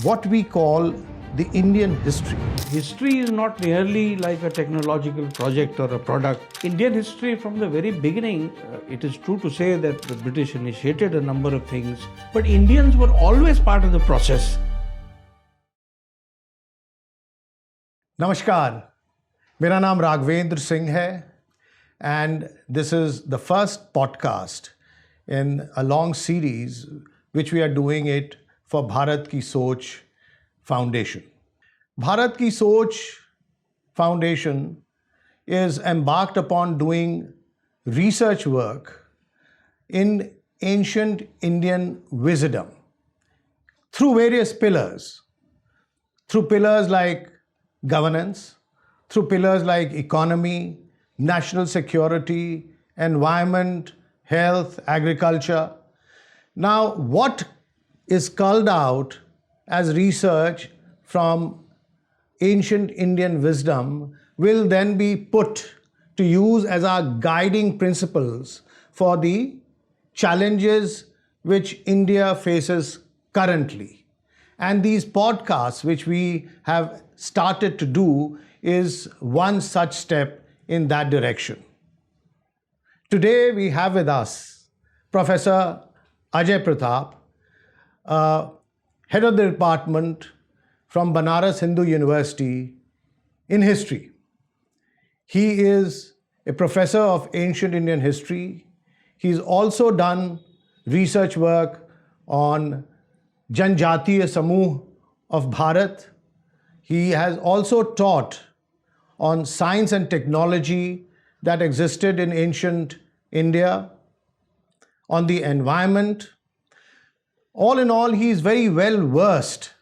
what we call the Indian history. History is not merely like a technological project or a product. Indian history from the very beginning, it is true to say that the British initiated a number of things, but Indians were always part of the process. Namaskar, मेरा नाम राघवेंद्र सिंह है and this is the first podcast in a long series which we are doing it for Bharat Ki Soch Foundation. Bharat Ki Soch Foundation is embarked upon doing research work in ancient Indian wisdom through various pillars, through pillars like governance, through pillars like economy, national security, environment, health, agriculture. Now, what is culled out as research from ancient Indian wisdom will then be put to use as our guiding principles for the challenges which India faces currently. And these podcasts which we have started to do is one such step in that direction. Today we have with us Professor Ajay Pratap, head of the department from Banaras Hindu University in history. He is a professor of ancient Indian history. He's also done research work on Janjatiya Samuh of Bharat. He has also taught on science and technology that existed in ancient India, on the environment. All in all, he is very well versed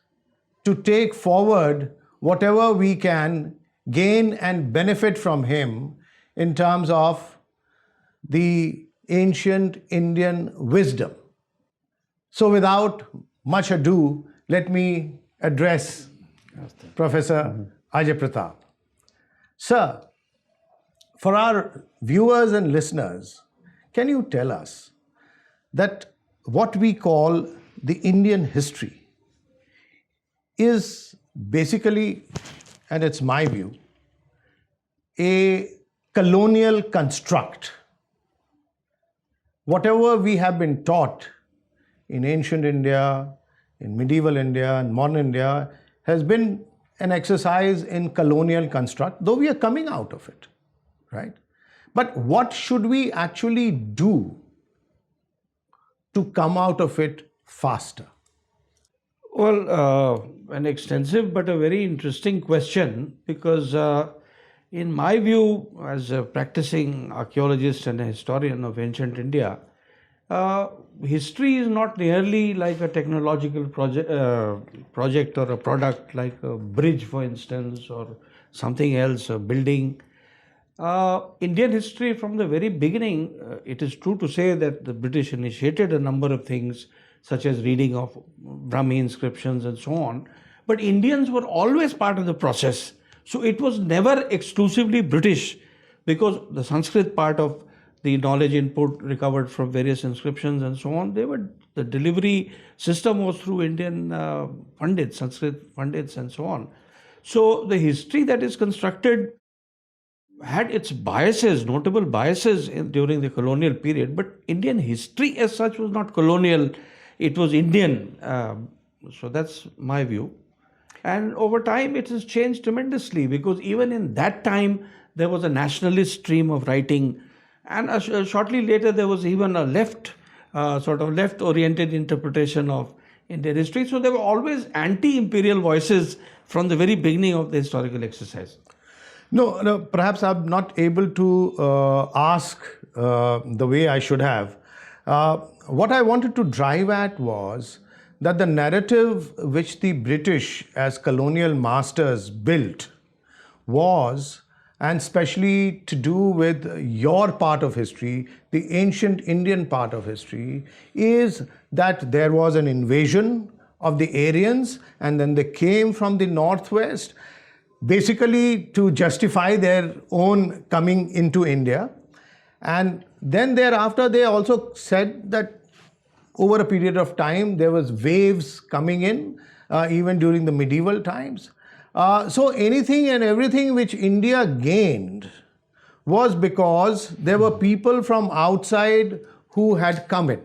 to take forward whatever we can gain and benefit from him in terms of the ancient Indian wisdom. So without much ado, let me address Professor Ajay Pratap. Sir, for our viewers and listeners, can you tell us that what we call the Indian history is basically, and it's my view, a colonial construct. Whatever we have been taught in ancient India, in medieval India, and modern India has been an exercise in colonial construct, though we are coming out of it, right? But what should we actually do to come out of it faster? Well, an extensive but a very interesting question, because in my view, as a practicing archaeologist and a historian of ancient India, history is not merely like a technological project or a product like a bridge, for instance, or something else, a building. Indian history from the very beginning, it is true to say that the British initiated a number of things such as reading of Brahmi inscriptions and so on, but Indians were always part of the process. So it was never exclusively British, because the Sanskrit part of the knowledge input recovered from various inscriptions and so on, the delivery system was through Indian Pandits, Sanskrit Pandits and so on. So the history that is constructed had its biases, notable biases during the colonial period, but Indian history as such was not colonial, it was Indian. So that's my view. And over time it has changed tremendously, because even in that time there was a nationalist stream of writing, and shortly later there was even a left-oriented interpretation of Indian history. So there were always anti-imperial voices from the very beginning of the historical exercise. No, perhaps I'm not able to ask the way I should have. What I wanted to drive at was that the narrative which the British as colonial masters built was, and especially to do with your part of history, the ancient Indian part of history, is that there was an invasion of the Aryans and then they came from the northwest basically to justify their own coming into India. And then thereafter they also said that over a period of time there was waves coming in even during the medieval times. So anything and everything which India gained was because there were people from outside who had come in.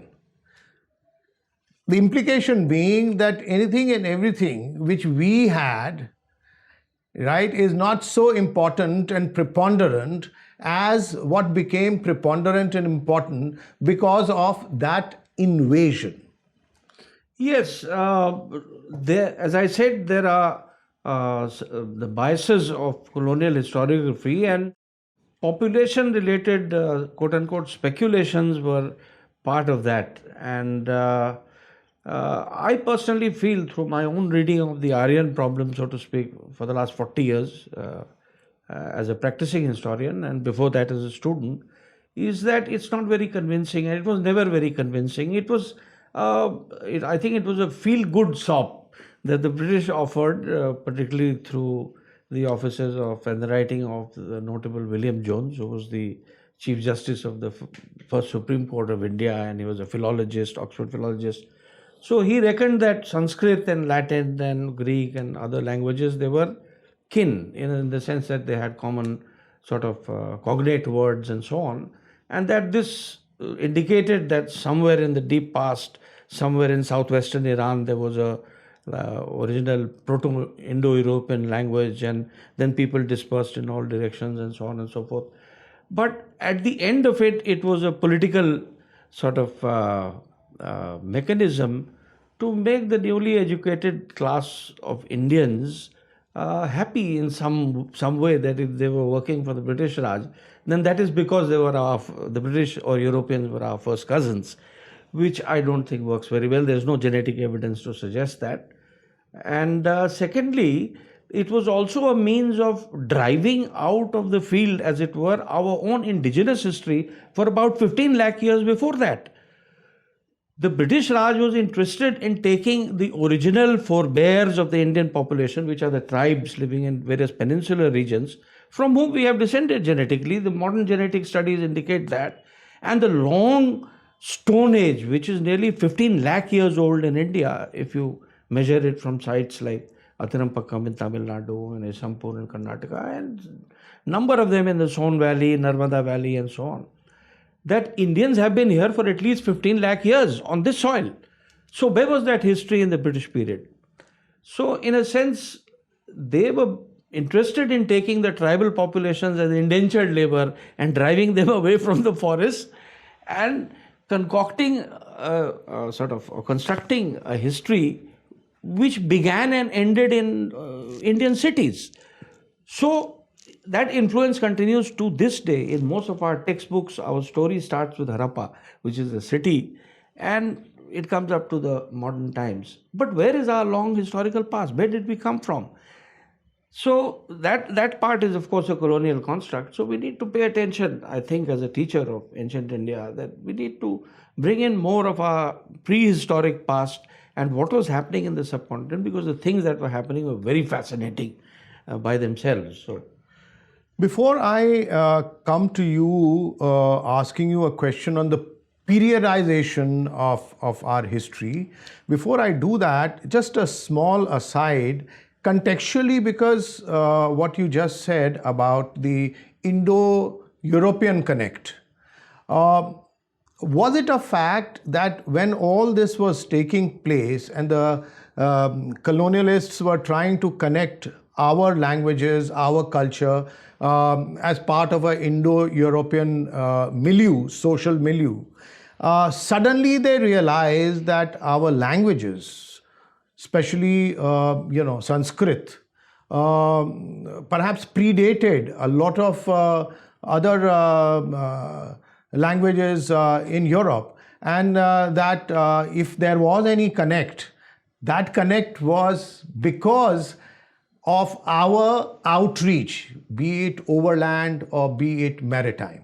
The implication being that anything and everything which we had, right, is not so important and preponderant as what became preponderant and important because of that invasion. Yes, as I said, there are the biases of colonial historiography, and population-related quote-unquote speculations were part of that. And I personally feel, through my own reading of the Aryan problem, so to speak, for the last 40 years as a practicing historian, and before that as a student, is that it's not very convincing, and it was never very convincing. It was, I think it was a feel-good sop that the British offered, particularly through the offices of and the writing of the notable William Jones, who was the Chief Justice of the first Supreme Court of India, and he was a philologist, Oxford philologist. So he reckoned that Sanskrit and Latin and Greek and other languages, they were kin in the sense that they had common sort of cognate words and so on, and that this indicated that somewhere in the deep past, somewhere in southwestern Iran, there was a original Proto-Indo-European language, and then people dispersed in all directions and so on and so forth. But at the end of it, it was a political sort of mechanism to make the newly educated class of Indians happy in some way, that if they were working for the British Raj, then that is because they were the British or Europeans were our first cousins, which I don't think works very well. There's no genetic evidence to suggest that. And secondly, it was also a means of driving out of the field, as it were, our own indigenous history for about 15 lakh years before that. The British Raj was interested in taking the original forebears of the Indian population, which are the tribes living in various peninsular regions, from whom we have descended genetically. The modern genetic studies indicate that. And the long Stone Age, which is nearly 15 lakh years old in India, if you measure it from sites like Athirampakkam in Tamil Nadu and Esampur in Karnataka, and number of them in the Son Valley, Narmada Valley, and so on, that Indians have been here for at least 15 lakh years on this soil. So where was that history in the British period? So in a sense, they were interested in taking the tribal populations as indentured labor and driving them away from the forests and concocting constructing a history which began and ended in Indian cities. So that influence continues to this day. In most of our textbooks, our story starts with Harappa, which is a city, and it comes up to the modern times. But where is our long historical past? Where did we come from? So that part is, of course, a colonial construct. So we need to pay attention, I think, as a teacher of ancient India, that we need to bring in more of our prehistoric past and what was happening in the subcontinent, because the things that were happening were very fascinating by themselves. So, before I come to you asking you a question on the periodization of our history, before I do that, just a small aside, contextually, because what you just said about the Indo-European connect, was it a fact that when all this was taking place and the colonialists were trying to connect our languages, our culture, as part of an Indo-European milieu, social milieu, suddenly they realized that our languages, especially Sanskrit, perhaps predated a lot of other languages in Europe, and that if there was any connect, that connect was because of our outreach, be it overland or be it maritime.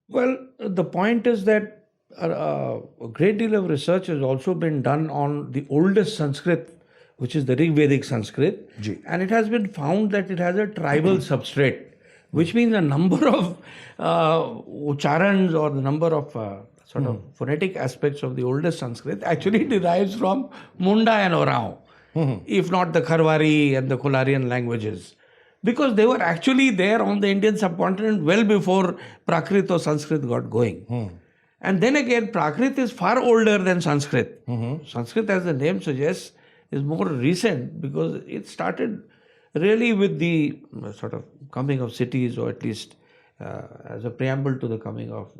well, the point is that a great deal of research has also been done on the oldest Sanskrit, which is the Rig Vedic Sanskrit, and it has been found that it has a tribal substrate, which means a number of ucharans or the number of sort of phonetic aspects of the oldest Sanskrit actually derives from Munda and Orao, if not the Kharwari and the Kolarian languages. Because they were actually there on the Indian subcontinent well before Prakrit or Sanskrit got going. And then again, Prakrit is far older than Sanskrit. Sanskrit, as the name suggests, is more recent because it started really with the sort of coming of cities, or at least as a preamble to the coming of.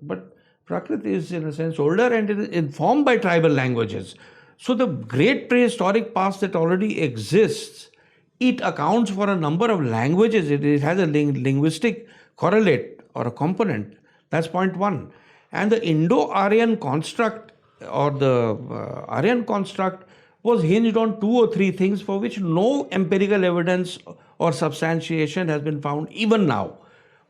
But Prakrit is in a sense older and it is informed by tribal languages. So the great prehistoric past that already exists, it accounts for a number of languages. It has a linguistic correlate or a component. That's point one. And the Indo-Aryan construct or the Aryan construct was hinged on two or three things for which no empirical evidence or substantiation has been found even now.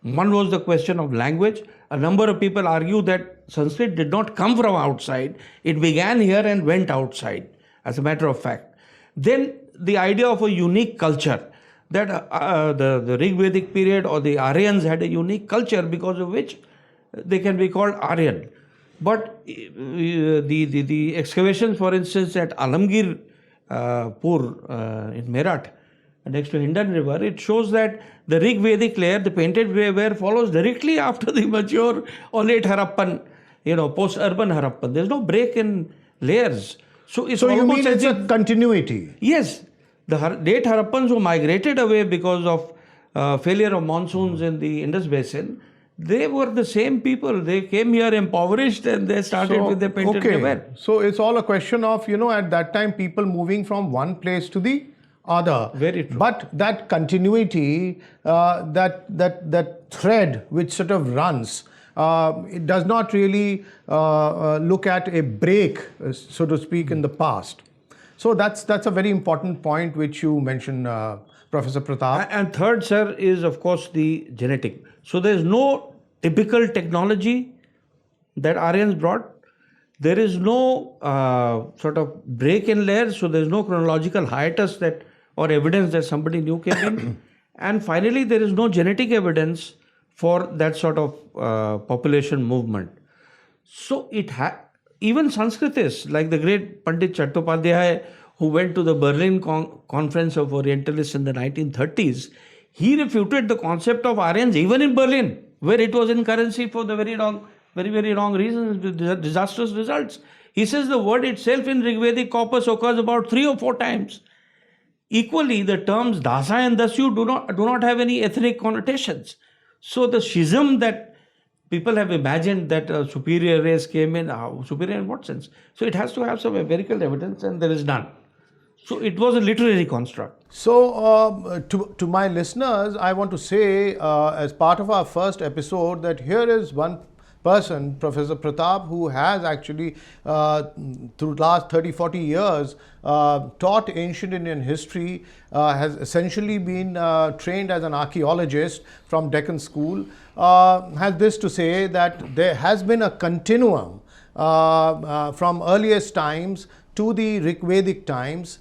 One was the question of language. A number of people argue that Sanskrit did not come from outside. It began here and went outside, as a matter of fact. Then the idea of a unique culture, that the Rig Vedic period or the Aryans had a unique culture because of which they can be called Aryan. But the excavations, for instance, at Alamgir Pur in Meerut, next to Hindan River, it shows that the Rig Vedic layer, the painted ware, follows directly after the mature or late Harappan, post-urban Harappan. There's no break in layers. So you mean it's a continuity? Yes. The late Harappans who migrated away because of failure of monsoons in the Indus Basin, they were the same people. They came here impoverished and they started with their painted ware. So it's all a question of, at that time people moving from one place to the other. Very true. But that continuity, that thread which sort of runs, it does not really look at a break, so to speak, in the past. So that's a very important point which you mentioned, Professor Pratap. And third, sir, is of course the genetic. So there is no typical technology that Aryans brought. There is no sort of break in layers. So there is no chronological hiatus or evidence that somebody new came in. And finally, there is no genetic evidence for that sort of population movement. So even Sanskritists like the great Pandit Chattopadhyay, who went to the Berlin Conference of Orientalists in the 1930s, he refuted the concept of Aryans even in Berlin, where it was in currency for the very, very wrong reasons with disastrous results. He says the word itself in Rigvedic corpus occurs about 3 or 4 times. Equally, the terms Dasa and Dasyu do not have any ethnic connotations. So the schism that people have imagined that a superior race came in, superior in what sense? So it has to have some empirical evidence, and there is none. So it was a literary construct. So to my listeners, I want to say as part of our first episode that here is one person, Professor Pratap, who has actually through the last 30-40 years taught ancient Indian history, has essentially been trained as an archaeologist from Deccan School, has this to say that there has been a continuum from earliest times to the Rigvedic times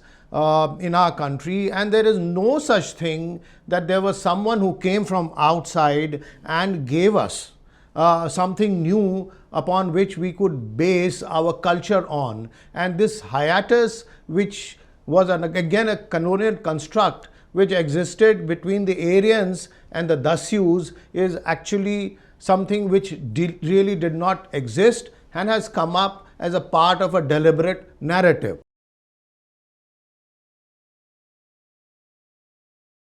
in our country, and there is no such thing that there was someone who came from outside and gave us something new upon which we could base our culture on. And this hiatus, which was again a colonial construct which existed between the Aryans and the Dasyus, is actually something which really did not exist and has come up as a part of a deliberate narrative.